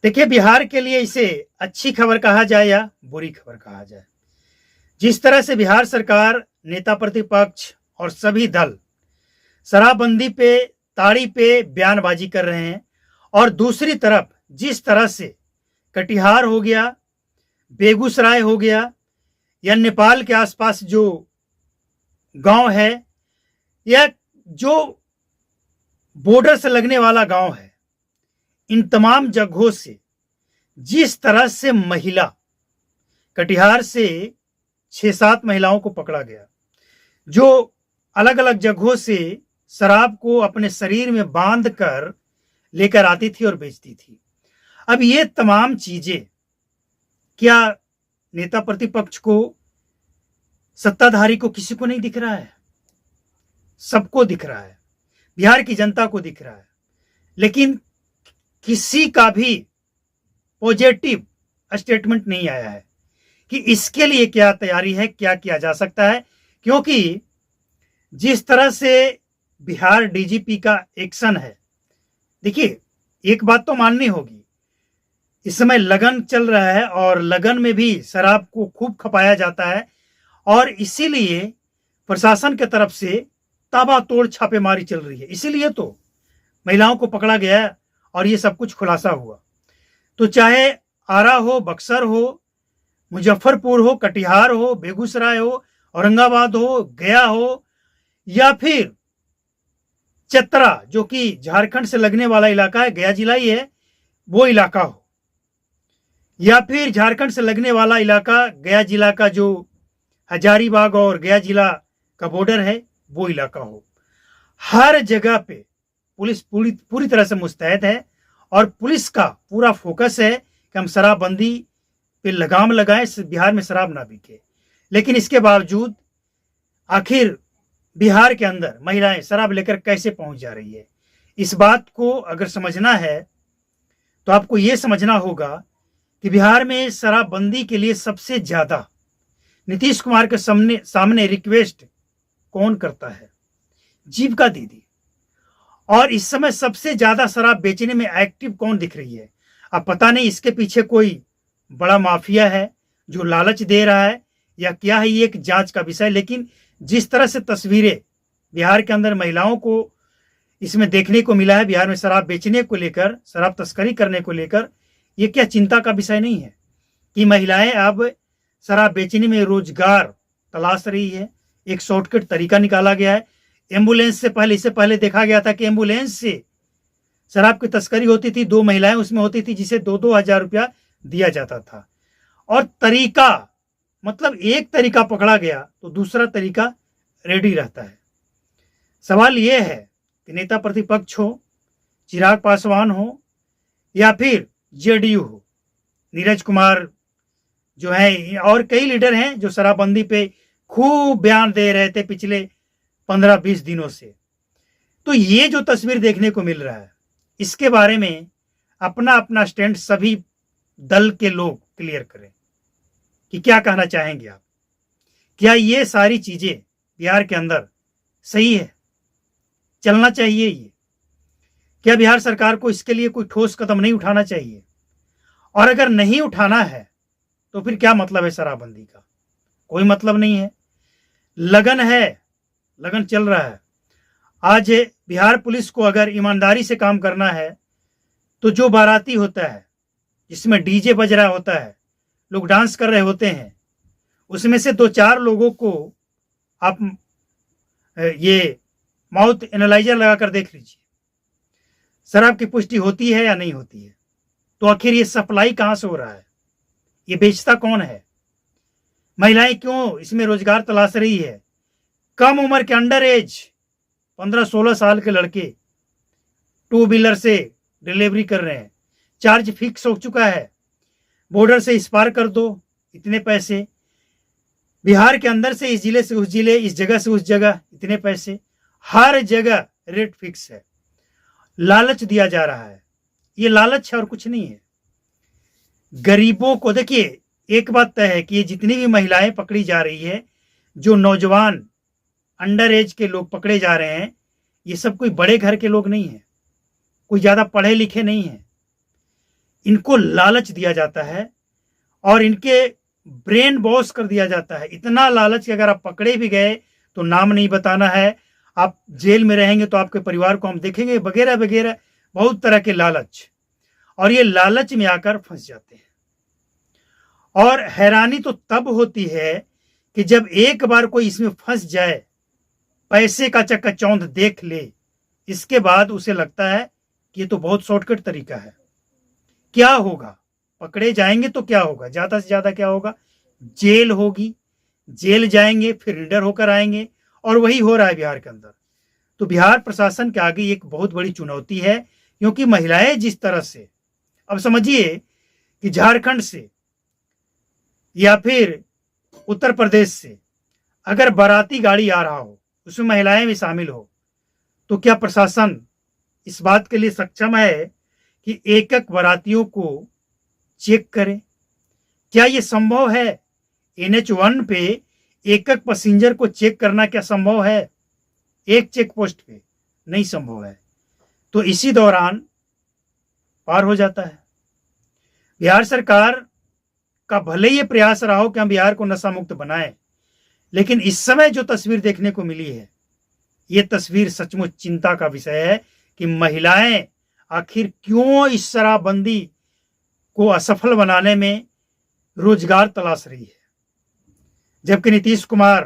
देखिए, बिहार के लिए इसे अच्छी खबर कहा जाए या बुरी खबर कहा जाए, जिस तरह से बिहार सरकार, नेता प्रतिपक्ष और सभी दल शराबबंदी पे, ताड़ी पे बयानबाजी कर रहे हैं, और दूसरी तरफ जिस तरह से कटिहार हो गया, बेगूसराय हो गया, या नेपाल के आसपास जो गांव है, या जो बॉर्डर से लगने वाला गांव है, इन तमाम जगहों से जिस तरह से महिला, कटिहार से 6-7 महिलाओं को पकड़ा गया जो अलग अलग जगहों से शराब को अपने शरीर में बांध कर लेकर आती थी और बेचती थी। अब ये तमाम चीजें क्या नेता प्रतिपक्ष को, सत्ताधारी को, किसी को नहीं दिख रहा है? सबको दिख रहा है, बिहार की जनता को दिख रहा है, लेकिन किसी का भी पॉजिटिव स्टेटमेंट नहीं आया है कि इसके लिए क्या तैयारी है, क्या किया जा सकता है। क्योंकि जिस तरह से बिहार डीजीपी का एक्शन है, देखिए एक बात तो माननी होगी, इस समय लगन चल रहा है और लगन में भी शराब को खूब खपाया जाता है, और इसीलिए प्रशासन की तरफ से ताबड़तोड़ छापेमारी चल रही है। इसीलिए तो महिलाओं को पकड़ा गया और ये सब कुछ खुलासा हुआ। तो चाहे आरा हो, बक्सर हो, मुजफ्फरपुर हो, कटिहार हो, बेगूसराय हो, औरंगाबाद हो, गया हो, या फिर चतरा जो कि झारखंड से लगने वाला इलाका है, गया जिला ही है, वो इलाका हो, या फिर झारखंड से लगने वाला इलाका गया जिला का जो हजारीबाग और गया जिला का बॉर्डर है, वो इलाका हो, हर जगह पे पुलिस पूरी तरह से मुस्तैद है, और पुलिस का पूरा फोकस है कि हम शराबबंदी पे लगाम लगाएं, बिहार में शराब ना बिके। लेकिन इसके बावजूद आखिर बिहार के अंदर महिलाएं शराब लेकर कैसे पहुंच जा रही है, इस बात को अगर समझना है तो आपको यह समझना होगा कि बिहार में शराबबंदी के लिए सबसे ज्यादा नीतीश कुमार के सामने रिक्वेस्ट कौन करता है? जीविका दीदी। और इस समय सबसे ज्यादा शराब बेचने में एक्टिव कौन दिख रही है? अब पता नहीं इसके पीछे कोई बड़ा माफिया है जो लालच दे रहा है या क्या है, ये एक जांच का विषय। लेकिन जिस तरह से तस्वीरें बिहार के अंदर महिलाओं को इसमें देखने को मिला है, बिहार में शराब बेचने को लेकर, शराब तस्करी करने को लेकर, ये क्या चिंता का विषय नहीं है कि महिलाएं अब शराब बेचने में रोजगार तलाश रही है? एक शॉर्टकट तरीका निकाला गया है। एम्बुलेंस से पहले, इससे पहले देखा गया था कि एम्बुलेंस से शराब की तस्करी होती थी, 2 महिलाएं उसमें होती थी, जिसे 2-2 हजार रुपया दिया जाता था। और तरीका, मतलब एक तरीका पकड़ा गया तो दूसरा तरीका रेडी रहता है। सवाल यह है कि नेता प्रतिपक्ष हो, चिराग पासवान हो, या फिर जेडीयू हो, नीरज कुमार जो है, और कई लीडर हैं जो शराबबंदी पे खूब बयान दे रहे थे पिछले 15-20 दिनों से। तो ये जो तस्वीर देखने को मिल रहा है, इसके बारे में अपना अपना स्टैंड सभी दल के लोग क्लियर करें कि क्या कहना चाहेंगे आप। क्या ये सारी चीजें बिहार के अंदर सही है? चलना चाहिए ये? क्या बिहार सरकार को इसके लिए कोई ठोस कदम नहीं उठाना चाहिए? और अगर नहीं उठाना है तो फिर क्या मतलब है शराबबंदी का? कोई मतलब नहीं है। लगन है, लगन चल रहा है। आज बिहार पुलिस को अगर ईमानदारी से काम करना है तो जो बाराती होता है, जिसमें डीजे बज रहा होता है, लोग डांस कर रहे होते हैं, उसमें से 2-4 लोगों को आप ये माउथ एनालाइजर लगाकर देख लीजिए, शराब की पुष्टि होती है या नहीं होती है? तो आखिर ये सप्लाई कहां से हो रहा है? ये बेचता कौन है? महिलाएं क्यों इसमें रोजगार तलाश रही है? कम उम्र के अंडर एज 15-16 साल के लड़के 2 व्हीलर से डिलीवरी कर रहे हैं, चार्ज फिक्स हो चुका है, बॉर्डर से इस पार कर दो, इतने पैसे, बिहार के अंदर से इस जिले से उस जिले, इस जगह से उस जगह, इतने पैसे, हर जगह रेट फिक्स है। लालच दिया जा रहा है, ये लालच है और कुछ नहीं है। गरीबों को, देखिए एक बात तय है कि ये जितनी भी महिलाएं पकड़ी जा रही है, जो नौजवान अंडर एज के लोग पकड़े जा रहे हैं, ये सब कोई बड़े घर के लोग नहीं है, कोई ज्यादा पढ़े लिखे नहीं है। इनको लालच दिया जाता है और इनके ब्रेन वॉश कर दिया जाता है। इतना लालच कि अगर आप पकड़े भी गए तो नाम नहीं बताना है, आप जेल में रहेंगे तो आपके परिवार को हम देखेंगे, वगैरह वगैरह, बहुत तरह के लालच। और ये लालच में आकर फंस जाते हैं। और हैरानी तो तब होती है कि जब एक बार कोई इसमें फंस जाए, पैसे का चकाचौंध देख ले, इसके बाद उसे लगता है कि ये तो बहुत शॉर्टकट तरीका है। क्या होगा? पकड़े जाएंगे तो क्या होगा? ज्यादा से ज्यादा क्या होगा? जेल होगी, जेल जाएंगे, फिर रिडर होकर आएंगे, और वही हो रहा है बिहार के अंदर। तो बिहार प्रशासन के आगे एक बहुत बड़ी चुनौती है, क्योंकि महिलाएं जिस तरह से, अब समझिए कि झारखंड से या फिर उत्तर प्रदेश से अगर बाराती गाड़ी आ रहा हो, उसमें महिलाएं भी शामिल हो, तो क्या प्रशासन इस बात के लिए सक्षम है कि एक एक बारातियों को चेक करे? क्या ये संभव है? NH1 पे एक एक पैसेंजर को चेक करना क्या संभव है? एक चेक पोस्ट पे नहीं संभव है। तो इसी दौरान पार हो जाता है। बिहार सरकार का भले ये प्रयास रहा हो कि हम बिहार को नशा मुक्त बनाएं, लेकिन इस समय जो तस्वीर देखने को मिली है, ये तस्वीर सचमुच चिंता का विषय है कि महिलाएं आखिर क्यों इस शराबबंदी को असफल बनाने में रोजगार तलाश रही है। जबकि नीतीश कुमार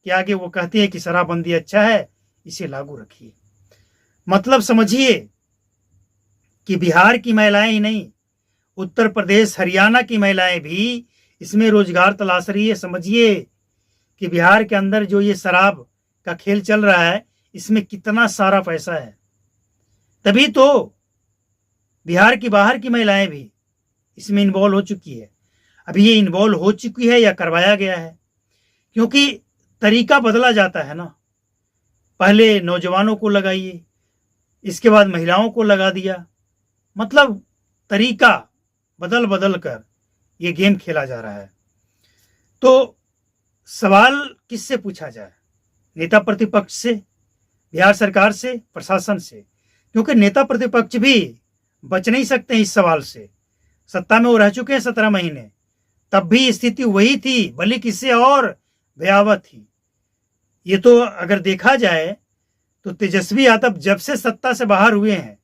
के आगे वो कहती है कि शराबबंदी अच्छा है, इसे लागू रखिए। मतलब समझिए कि बिहार की महिलाएं ही नहीं, उत्तर प्रदेश, हरियाणा की महिलाएं भी इसमें रोजगार तलाश रही है। समझिए कि बिहार के अंदर जो ये शराब का खेल चल रहा है, इसमें कितना सारा पैसा है। तभी तो बिहार की बाहर की महिलाएं भी इसमें इन्वॉल्व हो चुकी है। अभी ये इन्वॉल्व हो चुकी है या करवाया गया है, क्योंकि तरीका बदला जाता है ना। पहले नौजवानों को लगाइए, इसके बाद महिलाओं को लगा दिया, मतलब तरीका बदल बदल कर ये गेम खेला जा रहा है। तो सवाल किससे पूछा जाए? नेता प्रतिपक्ष से, बिहार सरकार से, प्रशासन से, क्योंकि नेता प्रतिपक्ष भी बच नहीं सकते इस सवाल से। सत्ता में वो रह चुके हैं 17 महीने, तब भी स्थिति वही थी, बल्कि इससे और भयावह थी। ये तो अगर देखा जाए तो तेजस्वी यादव जब से सत्ता से बाहर हुए हैं,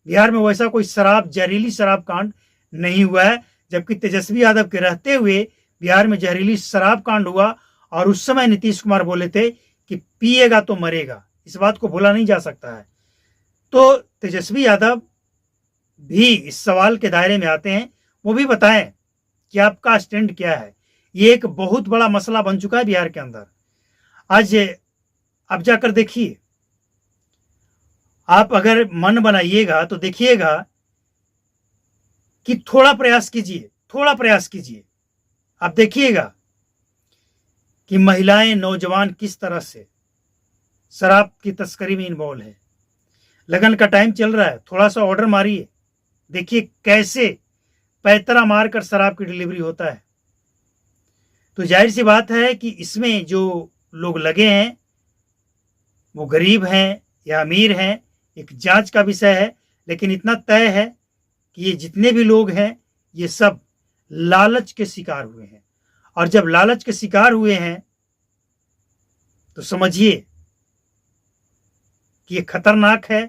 बिहार में वैसा कोई शराब, जहरीली शराब कांड नहीं हुआ है। जबकि तेजस्वी यादव के रहते हुए बिहार में जहरीली शराब कांड हुआ, और उस समय नीतीश कुमार बोले थे कि पिएगा तो मरेगा। इस बात को भूला नहीं जा सकता है। तो तेजस्वी यादव भी इस सवाल के दायरे में आते हैं। वो भी बताएं कि आपका स्टैंड क्या है। ये एक बहुत बड़ा मसला बन चुका है बिहार के अंदर। आज आप जाकर देखिए, आप अगर मन बनाइएगा तो देखिएगा कि थोड़ा प्रयास कीजिए, थोड़ा प्रयास कीजिए, आप देखिएगा कि महिलाएं, नौजवान किस तरह से शराब की तस्करी में इन्वॉल्व है। लगन का टाइम चल रहा है, थोड़ा सा ऑर्डर मारिए, देखिए कैसे पैतरा मारकर शराब की डिलीवरी होता है। तो जाहिर सी बात है कि इसमें जो लोग लगे हैं वो गरीब हैं या अमीर हैं, एक जांच का विषय है। लेकिन इतना तय है कि ये जितने भी लोग हैं, ये सब लालच के शिकार हुए हैं। और जब लालच के शिकार हुए हैं तो समझिए कि ये खतरनाक है